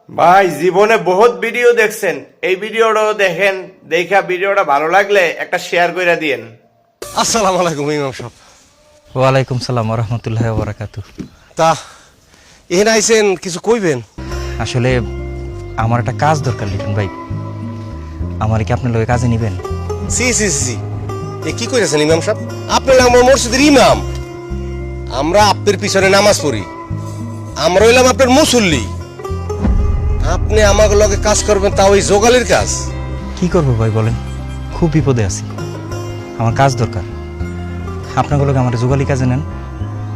ভাই জীবনে বহুত ভিডিও দেখছেন, এই ভিডিওটাও দেখেন। দেখা ভিডিওটা ভালো লাগলে একটা শেয়ার করে দিয়েন। আসসালামু আলাইকুম ইমাম সাহেব। ওয়ালাইকুম সালাম রহমতুল্লাহ বারাকাতু। তা এখানে আইছেন, কিছু কইবেন? আসলে আমার একটা কাজ দরকার লিটন ভাই, আমার কি আপনার লোকে কাজে নিবেন? সি সি সি, এ কি কইতেছেন ইমাম সাহেব? আপনি আমার মসজিদের ইমাম, আমরা আপনার পিছনে নামাজ পড়ি, আমরা হইলাম আপনার মুসল্লি। আপনি আমার লগে কাজ করবেন, তা ওই জোগালির কাজ? কি করবো ভাই বলেন, খুব বিপদে আছি, আমার কাজ দরকার। আপনার লোক আমার যোগালি কাজে নেন,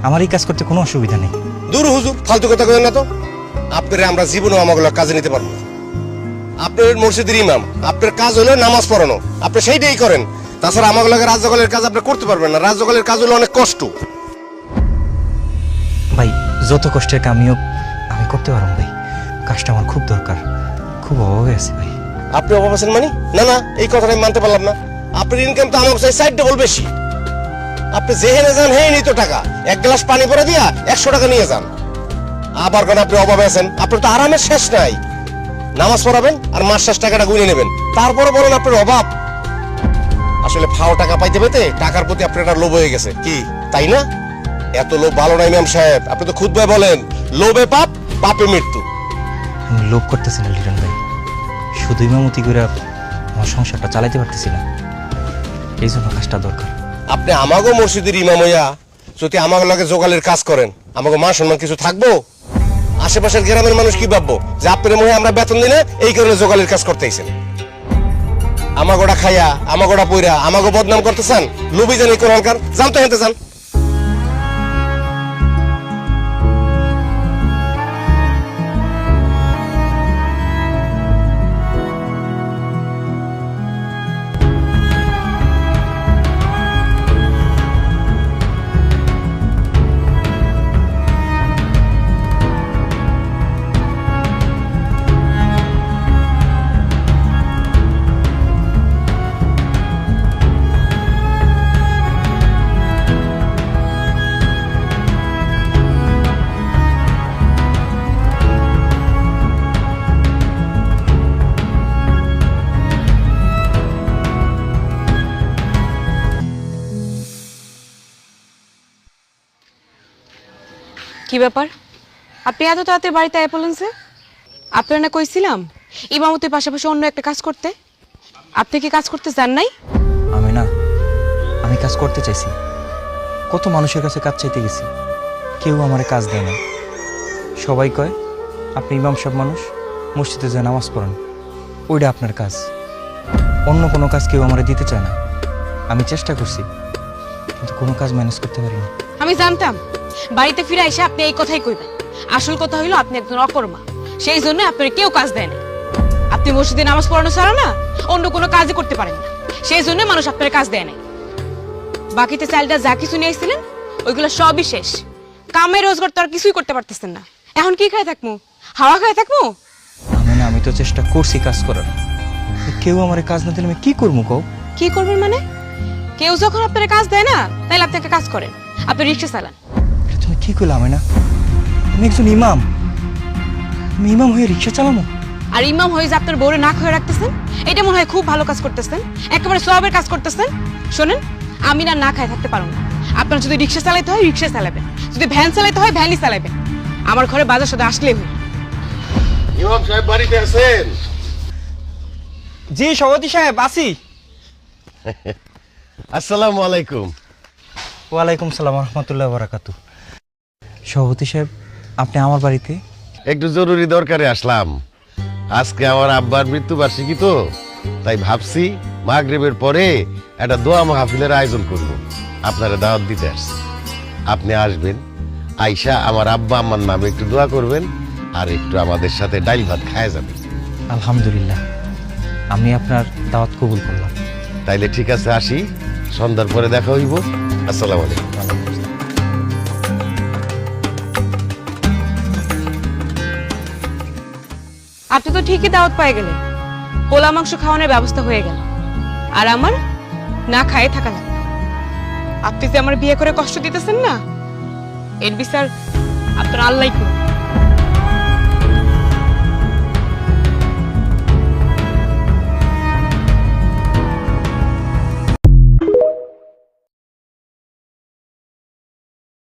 আমার এই কাজ করতে কোনো অসুবিধা নেই। দূর হুজুর, ফালতু কথা কইেন না তো। আপনারা আমরা জীবনেও আমাকে কাজে নিতে পারবো না। আপনার মসজিদের ইমাম, আপনার কাজ হলো নামাজ পড়ানো, আপনি সেইটাই করেন। তাছাড়া আমাকে লাগে রাজজগলের কাজ আপনি করতে পারবেন না, রাজজগলের কাজ হলো অনেক কষ্ট। ভাই যত কষ্টের কামিও আমি করতে পারবো ভাই, কাজটা আমার খুব দরকার, খুব অভাবে আছি ভাই। আপনি অভাব আছেন মানে? না না, এই কথাটা আমি মানতে পারলাম না। আপনার ইনকাম তো আমার চাই 4 ডবল বেশি। আপনি যেখানে যান হেই নিত টাকা, এক গ্লাস পানি ভরে দিয়া 100 টাকা নিয়ে যান। আবার কেন আপনি অভাবে আছেন? আপনার তো আরামের শেষ নাই। নামাজ পড়াবেন আর মাস শেষ টাকাটা গুনে নেবেন, তারপরে বলেন আপনার অভাব। আসলে ফাও টাকা পাইতে পেতে টাকার প্রতি আপনার একটা লোভ হয়ে গেছে, কি তাই না? এত লোভ ভালো না ইমাম সাহেব। আপনি তো খুদ ভাই বলেন, লোভে পাপ, পাপে মৃত্যু। আমি লোভ করতেছি না লিটন ভাই, শুধু ইমামতি করে আমার সংসারটা চালাইতে পারতেছি না, এই জন্য কাজটা দরকার। আপনি আমাগো মসজিদের ইমাম হইয়া যদি আমাকে লাগে জোগালের কাজ করেন, আমাকে মান সম্মান কিছু থাকবো? আশেপাশের গ্রামের মানুষ কি ভাববো যে আপনার মনে আমরা বেতন দিলে এই কারণে জোগালের কাজ করতে আইছেন? আমাগোটা খাইয়া, আমাগোটা পইরা, আমাগো বদনাম করতে চান? লোভী জানি কোরআনকার, জান তো হেঁটে যান। কি ব্যাপার, আপনি এত তাড়াতাড়ি বাড়িতে আয় পড়লেন যে? আপনার না কইছিলাম ইমামতির পাশাপাশি অন্য একটা কাজ করতে? আপনি কি কাজ করতে চান নাই? আমি কাজ করতে চাইছি, কত মানুষের কাছে কাজ চাইতে গেছি, কেউ আমারে কাজ দেয় না। সবাই কয় আপনি ইমাম সাহেব মানুষ, মসজিদে যায় নামাজ পড়েন, ওইটা আপনার কাজ। অন্য কোনো কাজ কেউ আমারে দিতে চায় না। আমি চেষ্টা করছি, কিন্তু কোনো কাজ ম্যানেজ করতে পারিনি। আমি জানতাম বাড়িতে ফিরে এসে আপনি এই কথাই কইবেন। আসল কথা হইলো আপনি একজন অকর্মা, সেই জন্য আপনার কেউ কাজ দেয় না। আপনি মসজিদে নামাজ পড়ানো ছাড়া না অন্য কোনো কাজই করতে পারেন না, সেই জন্য মানুষ আপনার কাজ দেয় না। বাকিতে চালটা যা কিছু নিয়ে আসছিলেন ওইগুলো সবই শেষ। কামে রোজগার তো আর কিছুই করতে পারতেছেন না। এখন কি খায় থাকবো? হাওয়া খায় থাকবো? আমি তো চেষ্টা করছি কাজ করার, কেউ আমারে কাজ না দিলে আমি কি করবো কও? কি করবেন মানে? কেউ যখন আপনার কাজ দেয় না, তাহলে আপনি একটা কাজ করেন, আপনি রিক্সা চালান। তুমি কি করলে? আমি একজন ইমাম, আমি ইমাম হয়ে রিক্সা চালাবো? আর ইমাম হয়ে যে আপনার বউরে না খেয়ে রাখতেছেন, এটা মনে হয় খুব ভালো কাজ করতেছেন, একেবারে সওয়াবের কাজ করতেছেন। শোনেন, আমি না খায় থাকতে পারবো না। আপনার যদি রিক্সা চালাইতে হয় রিক্সা চালাবেন, যদি ভ্যান চালাইতে হয় ভ্যানই চালাবেন। আমার ঘরে বাজার সাথে আসলেই হয়। ইমাম সাহেব বাড়িতে আছেন? জি সভাপতি সাহেব, আসি। আসসালামু আলাইকুম। ওয়ালাইকুম সালাম রহমতুল্লাহ বারাকাতু। সভাপতি সাহেব, আপনি আমার বাড়িতে? একটু জরুরি দরকারে আসলাম। আজকে আমার আব্বার মৃত্যুবার্ষিকী তো, তাই ভাবছি মাগরিবের পরে একটা দোয়া মাহফিলের আয়োজন করব, আপনারা দাওয়াত দিতে আসছি। আপনি আসবেন, আইসা আমার আব্বা আম্মার নামে একটু দোয়া করবেন, আর একটু আমাদের সাথে ডাইল ভাত খায় যাবেন। আলহামদুলিল্লাহ, আমি আপনার দাওয়াত কবুল করলাম। তাইলে ঠিক আছে, আসি, সন্ধ্যার পরে দেখা হইব। আসসালামু আলাইকুম। আপনি তো ঠিকই দাওয়াত পাই গেলেন, পোলা মাংস খাওয়ানোর ব্যবস্থা হয়ে গেল, আর আমার না খায়ে থাকা লাগবে। আপনি যে আমার বিয়ে করে কষ্ট দিতেছেন না, এর বিচার আপনার আল্লাহই করুন।